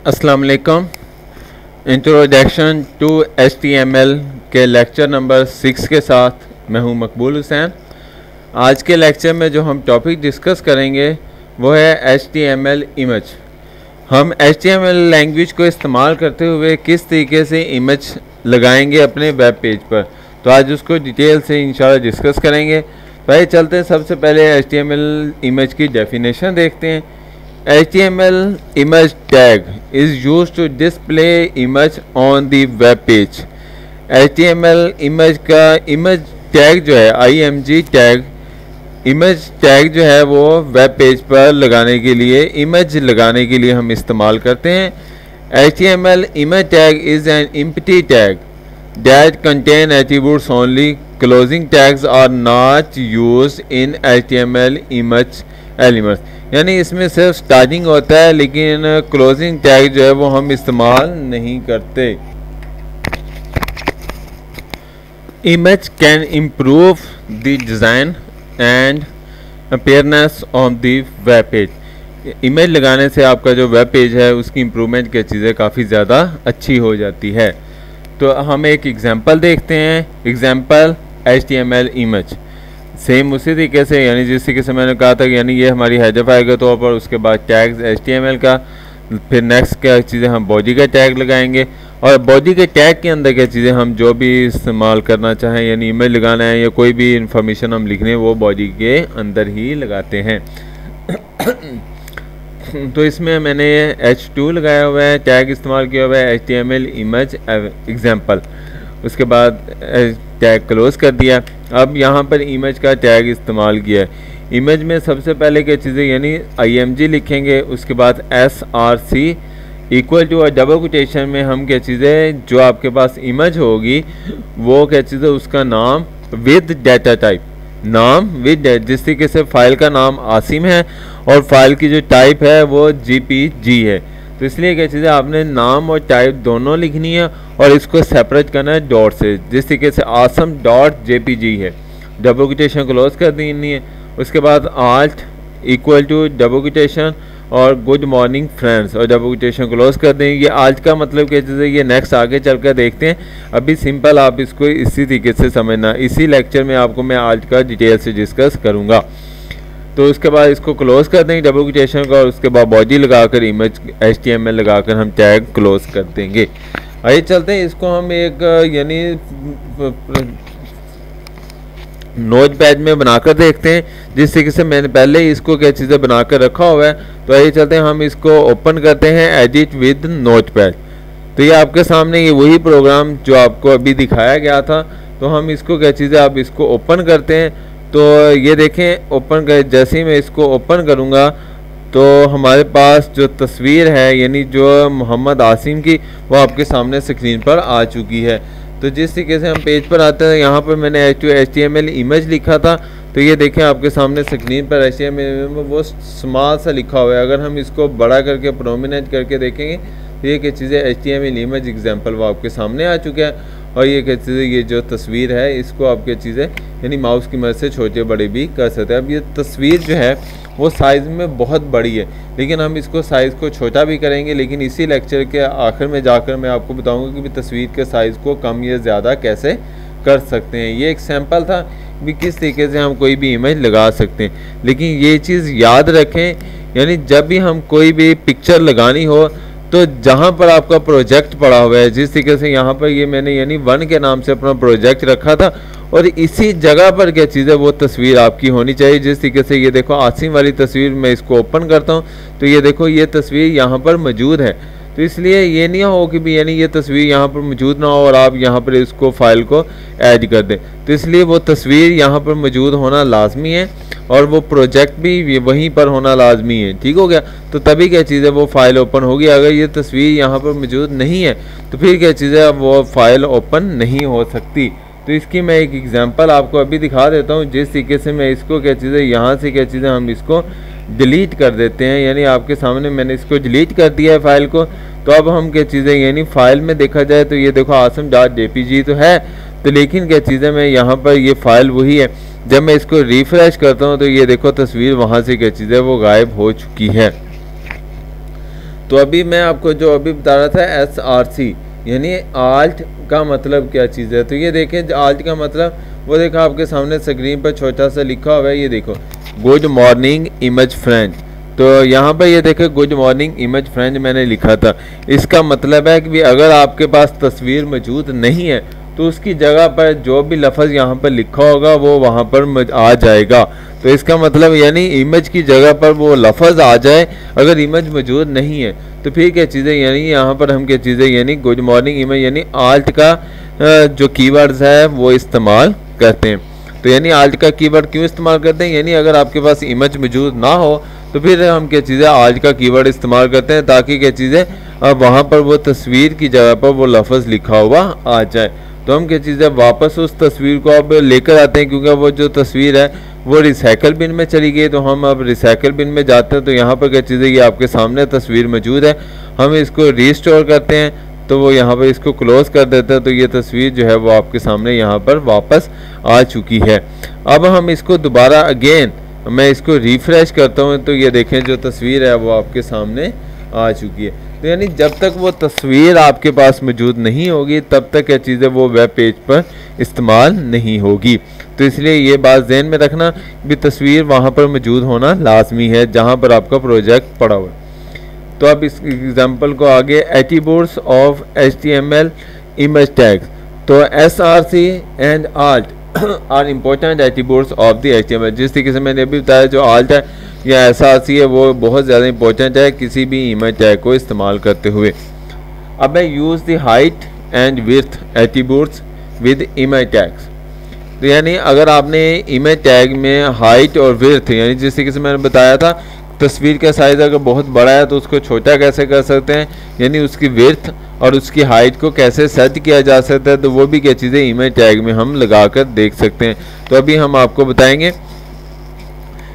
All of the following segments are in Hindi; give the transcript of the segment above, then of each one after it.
अस्सलाम वालेकुम। इंट्रोडक्शन टू HTML के लेक्चर नंबर 6 के साथ मैं हूं मकबूल हुसैन। आज के लेक्चर में जो हम टॉपिक डिस्कस करेंगे वो है HTML इमेज। हम HTML लैंग्वेज को इस्तेमाल करते हुए किस तरीके से इमेज लगाएंगे अपने वेब पेज पर, तो आज उसको डिटेल से इंशाल्लाह डिस्कस करेंगे। पहले चलते हैं, सबसे पहले HTML इमेज की डेफिनेशन देखते हैं। HTML image tag is used to display image on the web page। HTML image का इमेज टैग जो है IMG टैग, इमेज टैग जो है वो वेब पेज पर लगाने के लिए, इमेज लगाने के लिए हम इस्तेमाल करते हैं। HTML image tag is an empty tag that contain attributes only। Closing tags are not used in HTML image elements। यानी इसमें सिर्फ स्टार्टिंग होता है, लेकिन क्लोजिंग टैग जो है वो हम इस्तेमाल नहीं करते। Image can improve the design and appearance on the web page. Image लगाने से आपका जो वेब पेज है उसकी इम्प्रूवमेंट की चीज़ें काफ़ी ज़्यादा अच्छी हो जाती है। तो हम एक एग्जांपल देखते हैं। एग्जांपल HTML इमेज सेम उसी तरीके से, यानी जिस तरीके से मैंने कहा था कि यानी ये हमारी हेडर फाइल के तौर पर, उसके बाद टैग्स HTML का, फिर नेक्स्ट क्या चीज़ें हम बॉडी का टैग लगाएंगे, और बॉडी के टैग के अंदर क्या चीज़ें हम जो भी इस्तेमाल करना चाहें, यानी इमेज लगाना है या कोई भी इंफॉर्मेशन हम लिखने वो बॉडी के अंदर ही लगाते हैं। तो इसमें मैंने H2 लगाया हुआ है, टैग इस्तेमाल किया हुआ है HTML इमेज एग्जाम्पल, उसके बाद टैग क्लोज कर दिया। अब यहाँ पर इमेज का टैग इस्तेमाल किया है। इमेज में सबसे पहले क्या चीज़ें, यानी IMG लिखेंगे, उसके बाद SRC इक्वल टू और डबल कोटेशन में हम क्या चीज़ें, जो आपके पास इमेज होगी वो क्या चीज़ें, उसका नाम विद डाटा टाइप, नाम विद, जिस तरीके से फाइल का नाम आसिम है और फाइल की जो टाइप है वो JPG है, तो इसलिए क्या चीज़ें आपने नाम और टाइप दोनों लिखनी है और इसको सेपरेट करना है डॉट से, जिस तरीके से आसम डॉट JPG है, डबल कोटेशन क्लोज कर देनी है। उसके बाद alt equal to double quotation और गुड मॉर्निंग फ्रेंड्स और डबल कोटेशन क्लोज कर देंगे। ये आल्ट का मतलब क्या चीज़ है, ये नेक्स्ट आगे चलकर देखते हैं। अभी सिंपल आप इसको इसी तरीके से समझना, इसी लेक्चर में आपको मैं आल्ट का डिटेल से डिस्कस करूँगा। तो उसके बाद इसको क्लोज कर देंगे डबल कोटेशन का, और उसके बाद बॉडी लगाकर इमेज HTML लगाकर हम टैग क्लोज कर देंगे। आइए चलते हैं, इसको हम एक यानी नोट पैड में बनाकर देखते हैं, जिस तरीके से मैंने पहले ही इसको क्या चीज़ें बनाकर रखा हुआ है। तो आइए चलते हैं, हम इसको ओपन करते हैं एडिट विद नोट पैड। तो ये आपके सामने ये वही प्रोग्राम जो आपको अभी दिखाया गया था। तो हम इसको क्या चीज़ें, आप इसको ओपन करते हैं, तो ये देखें ओपन कर, जैसे ही मैं इसको ओपन करूँगा तो हमारे पास जो तस्वीर है, यानी जो मोहम्मद आसिम की, वो आपके सामने स्क्रीन पर आ चुकी है। तो जिस तरीके से हम पेज पर आते हैं, यहाँ पर मैंने HTML इमेज लिखा था, तो ये देखें आपके सामने स्क्रीन पर HTML में वो स्मॉल सा लिखा हुआ है। अगर हम इसको बड़ा करके प्रोमिनेंट करके देखेंगे तो ये क्या चीज़ें HTML इमेज एग्जाम्पल वो आपके सामने आ चुका है। और ये क्या चीज़ें, ये जो तस्वीर है इसको आप क्या चीज़ें, यानी माउस की मदद से छोटे बड़े भी कर सकते हैं। अब ये तस्वीर जो है वो साइज़ में बहुत बड़ी है, लेकिन हम इसको साइज़ को छोटा भी करेंगे, लेकिन इसी लेक्चर के आखिर में जाकर मैं आपको बताऊंगा कि भी तस्वीर के साइज़ को कम या ज़्यादा कैसे कर सकते हैं। ये एक सैम्पल था भी किस तरीके से हम कोई भी इमेज लगा सकते हैं। लेकिन ये चीज़ याद रखें, यानी जब भी हम कोई भी पिक्चर लगानी हो तो जहाँ पर आपका प्रोजेक्ट पड़ा हुआ है, जिस तरीके से यहाँ पर ये मैंने यानी 1 के नाम से अपना प्रोजेक्ट रखा था, और इसी जगह पर क्या चीज़ है वो तस्वीर आपकी होनी चाहिए। जिस तरीके से ये देखो आसिम वाली तस्वीर, मैं इसको ओपन करता हूँ तो ये देखो ये तस्वीर यहाँ पर मौजूद है। तो इसलिए ये नहीं हो कि भी यानी ये तस्वीर यहाँ पर मौजूद ना हो और आप यहाँ पर इसको फाइल को ऐड कर दें। तो इसलिए वो तस्वीर यहाँ पर मौजूद होना लाजमी है और वो प्रोजेक्ट भी वहीं पर होना लाजमी है। ठीक हो गया, तो तभी क्या चीज़ है वो फाइल ओपन होगी। अगर ये तस्वीर यहाँ पर मौजूद नहीं है तो फिर क्या चीज़ है वो फाइल ओपन नहीं हो सकती। तो इसकी मैं एक एग्जांपल आपको अभी दिखा देता हूँ। जिस तरीके से मैं इसको क्या चीज़ है, यहाँ से क्या चीज़ है हम इसको डिलीट कर देते हैं, यानी आपके सामने मैंने इसको डिलीट कर दिया है फाइल को। तो अब हम क्या चीज़ें, यानी फाइल में देखा जाए तो ये देखो आसम डॉट JPG तो है, तो लेकिन क्या चीज़ें मैं यहाँ पर ये फाइल वही है। जब मैं इसको रिफ्रेश करता हूँ तो ये देखो तस्वीर वहाँ से क्या चीज़ है वो गायब हो चुकी है। तो अभी मैं आपको जो अभी बता रहा था SRC यानी आल्ट का मतलब क्या चीज़ है। तो ये देखें आल्ट का मतलब वो देखो आपके सामने स्क्रीन पर छोटा सा लिखा हुआ है, ये देखो गुड मॉर्निंग इमेज फ्रेंड। तो यहाँ पर ये देखें गुड मॉर्निंग इमेज फ्रेंड मैंने लिखा था। इसका मतलब है कि अगर आपके पास तस्वीर मौजूद नहीं है तो उसकी जगह पर जो भी लफ्ज़ यहाँ पर लिखा होगा वो वहाँ पर आ जाएगा। तो इसका मतलब यानी इमेज की जगह पर वो लफ्ज़ आ जाए अगर इमेज मौजूद नहीं है तो फिर क्या चीज़ें यानी यहाँ पर हम क्या चीज़ें यानी गुड मॉर्निंग इमेज यानी आल्ट का जो कीवर्ड्स है वो इस्तेमाल करते हैं। तो यानी आल्ट का कीवर्ड क्यों इस्तेमाल करते हैं, यानी अगर आपके पास इमेज मौजूद ना हो तो फिर हम क्या चीज़ें आल्ट का कीवर्ड इस्तेमाल करते हैं ताकि क्या चीज़ें वहाँ पर वो तस्वीर की जगह पर वो लफ्ज़ लिखा हुआ आ जाए। तो हम क्या चीज़ें वापस उस तस्वीर को अब लेकर आते हैं क्योंकि वो जो तस्वीर है वो रिसाइकल बिन में चली गई। तो हम अब रिसाइकल बिन में जाते हैं तो यहाँ पर क्या चीज़ें ये आपके सामने तस्वीर मौजूद है, हम इसको रीस्टोर करते हैं तो वो यहाँ पर इसको क्लोज़ कर देते हैं। तो ये तस्वीर जो है वो आपके सामने यहाँ पर वापस आ चुकी है। अब हम इसको दोबारा अगेन मैं इसको रिफ़्रेश करता हूँ तो ये देखें जो तस्वीर है वो आपके सामने आ चुकी है। तो यानी जब तक वो तस्वीर आपके पास मौजूद नहीं होगी तब तक ये चीज़ें वो वेब पेज पर इस्तेमाल नहीं होगी। तो इसलिए ये बात ज़हन में रखना कि तस्वीर वहाँ पर मौजूद होना लाजमी है जहाँ पर आपका प्रोजेक्ट पड़ा हुआ है। तो अब इस एग्जांपल को आगे attributes of HTML image tags. तो SRC and alt are important attributes of the HTML। जिस तरीके से मैंने अभी बताया जो आल्ट है या SRC है वो बहुत ज़्यादा इंपॉर्टेंट है किसी भी इमेज टैग को इस्तेमाल करते हुए। अब मैं use the height and width attributes with image tags. तो यानी अगर आपने इमेज टैग में हाइट और विड्थ यानी जिस तरीके से मैंने बताया था तस्वीर का साइज़ अगर बहुत बड़ा है तो उसको छोटा कैसे कर सकते हैं, यानी उसकी विड्थ और उसकी हाइट को कैसे सेट किया जा सकता है, तो वो भी क्या चीज़ें इमेज टैग में हम लगा कर देख सकते हैं। तो अभी हम आपको बताएंगे।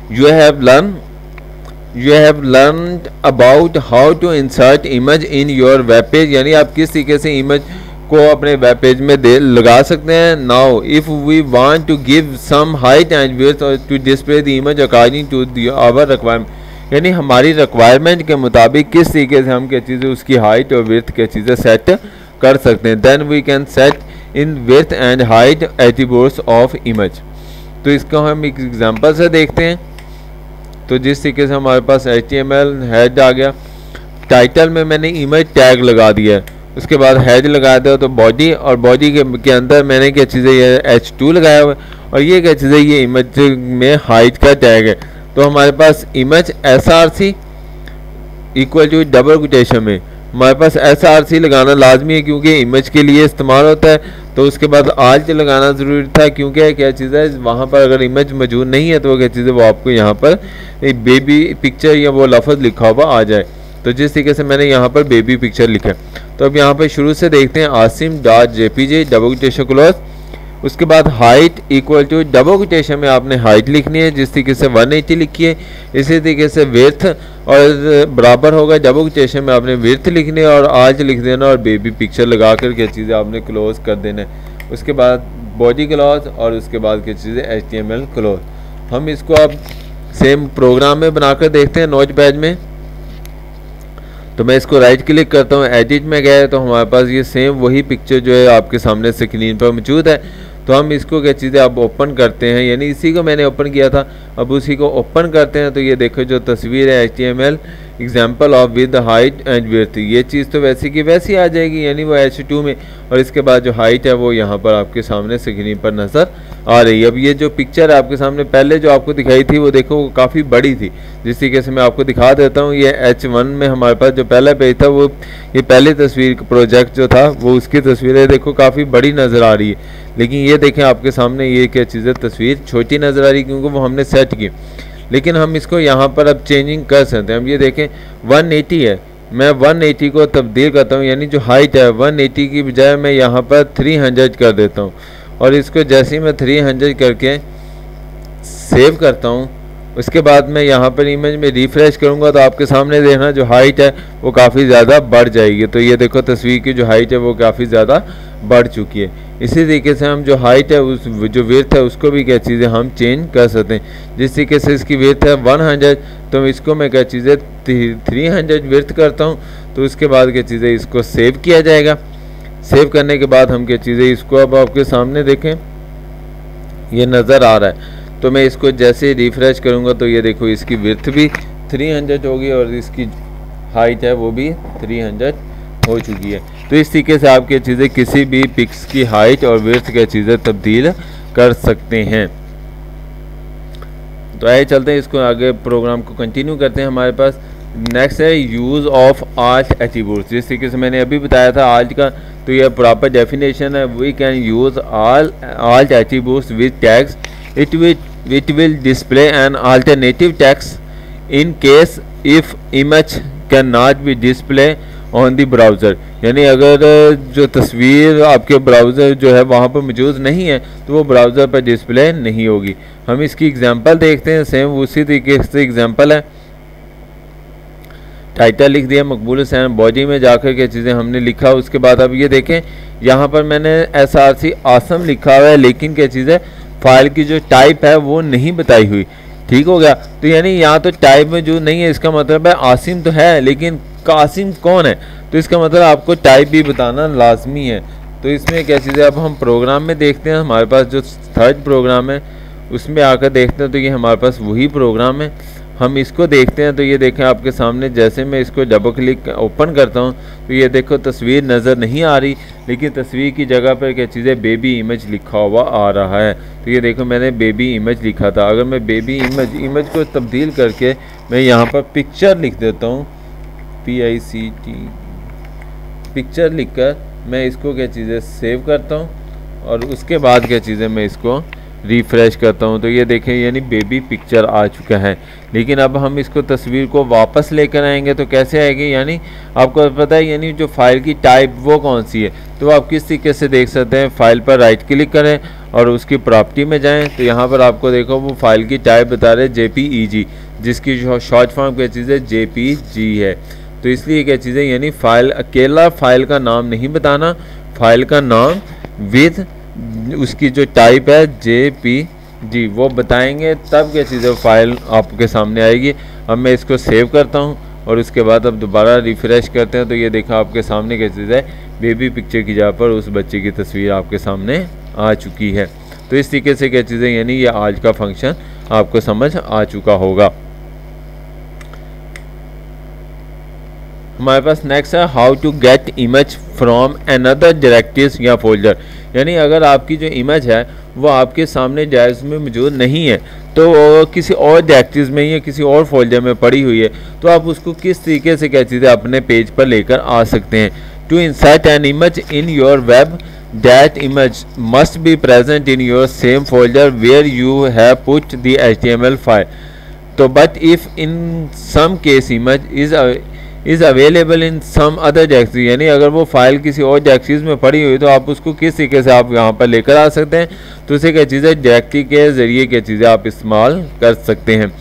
You have learned about how to insert image in your web page, यानी आप किस तरीके से इमेज को अपने वेब पेज में लगा सकते हैं। Now if we want to give some height and width to display the image according to our requirement, यानी हमारी रिक्वायरमेंट के मुताबिक किस तरीके से हम क्या चीज़ें उसकी हाइट और विड्थ क्या चीज़ें सेट कर सकते हैं। Then we can set in width and height attributes of image। तो इसको हम एक एग्जांपल से देखते हैं। तो जिस तरीके से हमारे पास HTML हेड आ गया, टाइटल में मैंने इमेज टैग लगा दिया है, उसके बाद हेड लगा दिया तो बॉडी, और बॉडी के अंदर मैंने क्या चीज़ें ये H2 लगाया हुआ है और ये क्या चीज़ें ये इमेज में हाइट का टैग है। तो हमारे पास image SRC equal to double quotation में हमारे पास SRC लगाना लाजमी है क्योंकि इमेज के लिए इस्तेमाल होता है। तो उसके बाद आल्ट लगाना ज़रूरी था क्योंकि क्या चीज़ है वहाँ पर अगर इमेज मौजूद नहीं है तो क्या चीज़ है वो आपको यहाँ पर एक बेबी पिक्चर या वो लफ्ज़ लिखा हुआ आ जाए। तो जिस तरीके से मैंने यहाँ पर बेबी पिक्चर लिखा है तो अब यहाँ पर शुरू से देखते हैं asim.jpg डबल कोटेशन क्लोज, उसके बाद height equal to double quotation में आपने हाइट लिखनी है जिस तरीके से 180 लिखी है, इसी तरीके से विड्थ और बराबर होगा डबल कोटेशन में आपने विड्थ लिखनी है और आल्ट लिख देना और बेबी पिक्चर लगा कर क्या चीज़ें आपने क्लोज कर देना है। उसके बाद बॉडी क्लोज और उसके बाद क्या चीज़ें HTML क्लोज। हम इसको अब सेम प्रोग्राम में बनाकर देखते हैं नोटपैड में। तो मैं इसको राइट क्लिक करता हूँ, एडिट में गए तो हमारे पास ये सेम वही पिक्चर जो है आपके सामने स्क्रीन पर मौजूद है। तो हम इसको क्या चीज़ें अब ओपन करते हैं, यानी इसी को मैंने ओपन किया था अब उसी को ओपन करते हैं। तो ये देखो जो तस्वीर है HTML example of with height and width, ये चीज़ तो वैसी की वैसी आ जाएगी यानी वो H2 में, और इसके बाद जो हाइट है वो यहाँ पर आपके सामने स्क्रीन पर नज़र आ रही है। अब ये जो पिक्चर है आपके सामने पहले जो आपको दिखाई थी वो देखो वो काफ़ी बड़ी थी, जिस तरीके से मैं आपको दिखा देता हूँ। ये H1 में हमारे पास जो पहला पेज था वो ये पहली तस्वीर प्रोजेक्ट जो था वो उसकी तस्वीरें देखो काफ़ी बड़ी नज़र आ रही है, लेकिन ये देखें आपके सामने ये क्या चीज़ है तस्वीर छोटी नज़र आ रही क्योंकि वो हमने सेट की। लेकिन हम इसको यहाँ पर अब चेंजिंग कर सकते हैं। अब ये देखें 180 है, मैं 180 को तब्दील करता हूँ, यानी जो हाइट है 180 की बजाय मैं यहाँ पर 300 कर देता हूँ और इसको जैसे ही मैं 300 करके सेव करता हूँ उसके बाद मैं यहाँ पर इमेज में रिफ्रेश करूँगा तो आपके सामने देखना जो हाइट है वो काफ़ी ज़्यादा बढ़ जाएगी। तो ये देखो तस्वीर की जो हाइट है वो काफ़ी ज़्यादा बढ़ चुकी है। इसी तरीके से हम जो हाइट है उस जो विड्थ है उसको भी क्या चीज़ें हम चेंज कर सकते हैं। जिस तरीके से इसकी विड्थ है 100 तो इसको मैं क्या चीज़ें 300 विड्थ करता हूँ। तो उसके बाद क्या चीज़ें इसको सेव किया जाएगा। सेव करने के बाद हम क्या चीज़ें इसको अब आपके सामने देखें ये नज़र आ रहा है। तो मैं इसको जैसे रिफ्रेश करूँगा तो ये देखो इसकी विड्थ भी 300 होगी और इसकी हाइट है वो भी 300 हो चुकी है। तो इस तरीके से आप क्या चीज़ें किसी भी पिक्स की हाइट और विड्थ क्या चीज़ें तब्दील कर सकते हैं। तो आइए चलते हैं इसको आगे प्रोग्राम को कंटिन्यू करते हैं। हमारे पास नेक्स्ट है यूज़ ऑफ आल्ट एट्रीब्यूट्स। जिस तरीके से मैंने अभी बताया था आल्ट का, तो यह प्रॉपर डेफिनेशन है। We can use alt attributes with tags it will display an alternative text in case if image cannot be display on the browser। यानी अगर जो तस्वीर आपके ब्राउज़र जो है वहाँ पर मौजूद नहीं है तो वो ब्राउज़र पर डिस्प्ले नहीं होगी। हम इसकी एग्जांपल देखते हैं। सेम उसी तरीके से एग्जांपल है। टाइटल लिख दिया मकबूल हुसैन, बॉडी में जाकर के चीज़ें हमने लिखा। उसके बाद अब ये देखें यहाँ पर मैंने SRC आसम लिखा हुआ है, लेकिन क्या चीज़ है फाइल की जो टाइप है वो नहीं बताई हुई। ठीक हो गया। तो यानी यहाँ तो टाइप में जो नहीं है इसका मतलब है आसिम तो है लेकिन कासिम कौन है, तो इसका मतलब आपको टाइप भी बताना लाजमी है। तो इसमें क्या चीज़ है अब हम प्रोग्राम में देखते हैं। हमारे पास जो थर्ड प्रोग्राम है उसमें आकर देखते हैं तो ये हमारे पास वही प्रोग्राम है। हम इसको देखते हैं तो ये देखें आपके सामने जैसे मैं इसको डबल क्लिक ओपन करता हूँ तो ये देखो तस्वीर नज़र नहीं आ रही, लेकिन तस्वीर की जगह पर क्या चीज़ है बेबी इमेज लिखा हुआ आ रहा है। तो ये देखो मैंने बेबी इमेज लिखा था। अगर मैं बेबी इमेज को तब्दील करके मैं यहाँ पर पिक्चर लिख देता हूँ, PICT पिक्चर लिखकर मैं इसको क्या चीज़ें सेव करता हूँ और उसके बाद क्या चीज़ें मैं इसको रिफ़्रेश करता हूँ तो ये देखें यानी बेबी पिक्चर आ चुका है। लेकिन अब हम इसको तस्वीर को वापस लेकर आएंगे तो कैसे आएगी, यानी आपको पता है यानी जो फाइल की टाइप वो कौन सी है। तो आप किस तरीके से देख सकते हैं, फाइल पर राइट क्लिक करें और उसकी प्रॉपर्टी में जाएं तो यहाँ पर आपको देखो वो फाइल की टाइप बता रहे JPEG, जिसकी शॉर्ट फॉर्म क्या चीज़ है JPG है। तो इसलिए क्या चीज़ है यानी फाइल अकेला फाइल का नाम नहीं बताना, फाइल का नाम विद उसकी जो टाइप है JPG वो बताएंगे, तब क्या चीज़ है फाइल आपके सामने आएगी। अब मैं इसको सेव करता हूँ और उसके बाद अब दोबारा रिफ़्रेश करते हैं तो ये देखा आपके सामने क्या चीज़ है बेबी पिक्चर की जगह पर उस बच्चे की तस्वीर आपके सामने आ चुकी है। तो इस तरीके से क्या चीज़ें यानी ये आज का फंक्शन आपको समझ आ चुका होगा। हमारे पास नेक्स्ट है how to get image from another directories या फोल्डर। यानी अगर आपकी जो इमेज है वो आपके सामने डायरेक्टरीज में मौजूद नहीं है तो किसी और डायरेक्टरीज में या किसी और फोल्डर में पड़ी हुई है, तो आप उसको किस तरीके से क्या चीज़ें अपने पेज पर लेकर आ सकते हैं। To insert an image in your web that image must be present in your same folder where you have put the HTML file. So but if in some case image is available in some other directory, यानी अगर वो फाइल किसी और डायरेक्टरीज में पड़ी हुई तो आप उसको किस तरीके से आप यहाँ पर लेकर आ सकते हैं। तो उसे क्या चीज़ें डायरेक्टरी के ज़रिए क्या चीज़ें आप इस्तेमाल कर सकते हैं।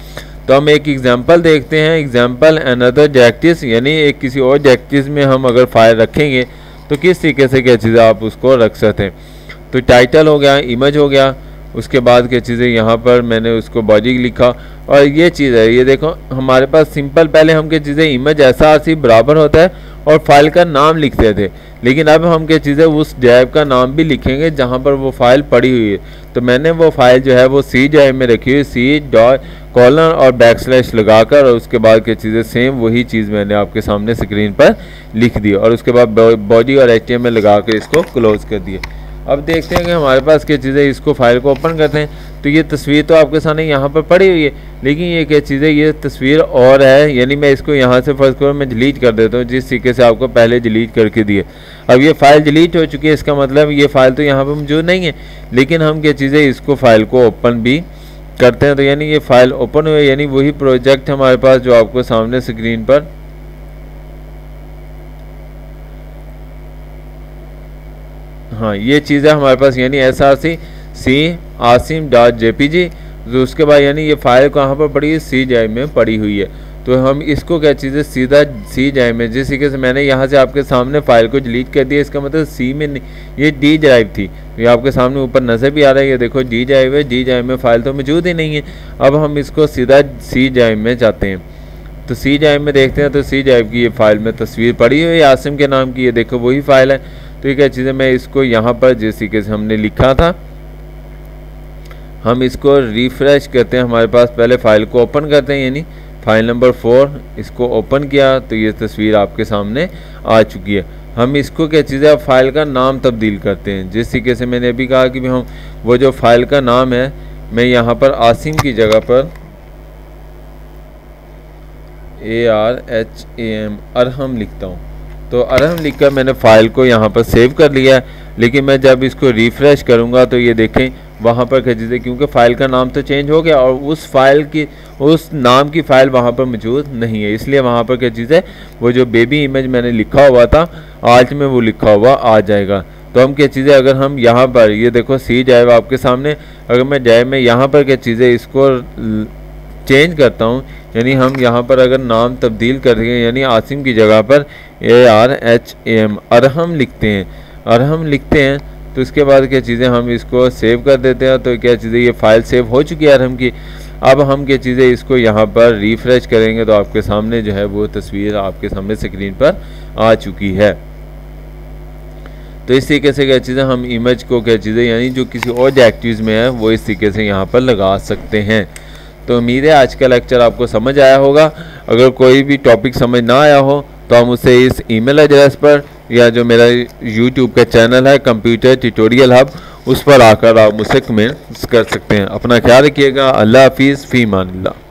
तो हम एक एग्जांपल देखते हैं। एग्जांपल अनदर डायरेक्टरीज, यानी एक किसी और डायरेक्टरीज में हम अगर फाइल रखेंगे तो किस तरीके से क्या चीज़ें आप उसको रख सकते हैं। तो टाइटल हो गया, इमेज हो गया, उसके बाद क्या चीज़ें यहाँ पर मैंने उसको बॉडी लिखा और ये चीज़ है ये देखो हमारे पास सिंपल पहले हम क्या चीज़ें इमेज SRC बराबर होता है और फाइल का नाम लिखते थे, लेकिन अब हम क्या चीज़ें उस ड्राइव का नाम भी लिखेंगे जहाँ पर वो फाइल पड़ी हुई है। तो मैंने वो फाइल जो है वो C ड्राइव में रखी हुई, C:: और बैकस्लैश लगाकर और उसके बाद क्या चीज़ें सेम वही चीज़ मैंने आपके सामने स्क्रीन पर लिख दी और उसके बाद बॉडी और HTML लगा कर इसको क्लोज कर दिया। अब देखते हैं कि हमारे पास क्या चीज़ें, इसको फाइल को ओपन करते हैं तो ये तस्वीर तो आपके सामने यहाँ पर पड़ी हुई है, लेकिन ये क्या चीज़ें ये तस्वीर और है, यानी मैं इसको यहाँ से फर्स्ट करूँ मैं डिलीट कर देता हूँ जिस तरीके से आपको पहले डिलीट करके दिए। अब ये फ़ाइल डिलीट हो चुकी है, इसका मतलब ये फ़ाइल तो यहाँ पर मौजूद नहीं है, लेकिन हम क्या चीज़ें इसको फ़ाइल को ओपन भी करते हैं। तो यानी ये फ़ाइल ओपन हुई, यानी वही प्रोजेक्ट हमारे पास जो आपको सामने स्क्रीन पर हाँ ये चीज़ है हमारे पास, यानी SRC C asim.jpg तो उसके बाद यानी ये फाइल कहाँ पर पड़ी है, सी ड्राइव में पड़ी हुई है। तो हम इसको क्या चीज़ है, सीधा सी ड्राइव में, जिस तरीके से मैंने यहाँ से आपके सामने फाइल को डिलीट कर दिया, इसका मतलब सी में नहीं, ये डी ड्राइव थी। तो ये आपके सामने ऊपर नज़र भी आ रहा है, ये देखो डी ड्राइव है, डी ड्राइव में फ़ाइल तो मौजूद ही नहीं है। अब हम इसको सीधा सी ड्राइव में जाते हैं, तो सी ड्राइव में देखते हैं। तो सी ड्राइव की ये फाइल में तस्वीर पड़ी हुई है आसिम के नाम की, ये देखो वही फाइल है। तो ये क्या चीज़ है, मैं इसको यहाँ पर जिस तरीके से हमने लिखा था, हम इसको रिफ़्रेश करते हैं। हमारे पास पहले फ़ाइल को ओपन करते हैं, यानी फाइल नंबर 4 इसको ओपन किया तो ये तस्वीर आपके सामने आ चुकी है। हम इसको क्या चीज़ है, फाइल का नाम तब्दील करते हैं। जिस तरीके से मैंने अभी कहा कि हम वो जो फाइल का नाम है, मैं यहाँ पर आसिम की जगह पर ARHAM अरहम लिखता हूँ। तो अरहम लिखकर मैंने फ़ाइल को यहाँ पर सेव कर लिया है। लेकिन मैं जब इसको रिफ़्रेश करूँगा तो ये देखें वहाँ पर क्या चीज़ है, क्योंकि फ़ाइल का नाम तो चेंज हो गया और उस फाइल की, उस नाम की फ़ाइल वहाँ पर मौजूद नहीं है। इसलिए वहाँ पर क्या चीज़ है, वो जो बेबी इमेज मैंने लिखा हुआ था आज में वो लिखा हुआ आ जाएगा। तो हम क्या चीज़ है, अगर हम यहाँ पर ये देखो सी ड्राइव आपके सामने, अगर मैं ड्राइव में यहाँ पर क्या चीज़ है इसको चेंज करता हूँ, यानी हम यहाँ पर अगर नाम तब्दील कर देंगे, यानी आसिम की जगह पर ARHAM अरहम लिखते हैं, अरहम लिखते हैं, तो इसके बाद क्या चीज़ें हम इसको सेव कर देते हैं। तो क्या चीज़ें ये फ़ाइल सेव हो चुकी है अरहम की। अब हम क्या चीज़ें इसको यहाँ पर रिफ़्रेश करेंगे तो आपके सामने जो है वो तस्वीर आपके सामने स्क्रीन पर आ चुकी है। तो इस तरीके से क्या चीज़ें हम इमेज को क्या चीज़ें यानी जो किसी और डायरेक्टरीज में है वो इस तरीके से यहाँ पर लगा सकते हैं। तो उम्मीद है आज का लेक्चर आपको समझ आया होगा। अगर कोई भी टॉपिक समझ ना आया हो तो हम उसे इस ईमेल एड्रेस पर या जो मेरा यूट्यूब का चैनल है कंप्यूटर ट्यूटोरियल हब, उस पर आकर आप मुझसे कमेंट्स कर सकते हैं। अपना ख्याल रखिएगा। अल्लाह हाफिज़, फ़ी अमानिल्लाह।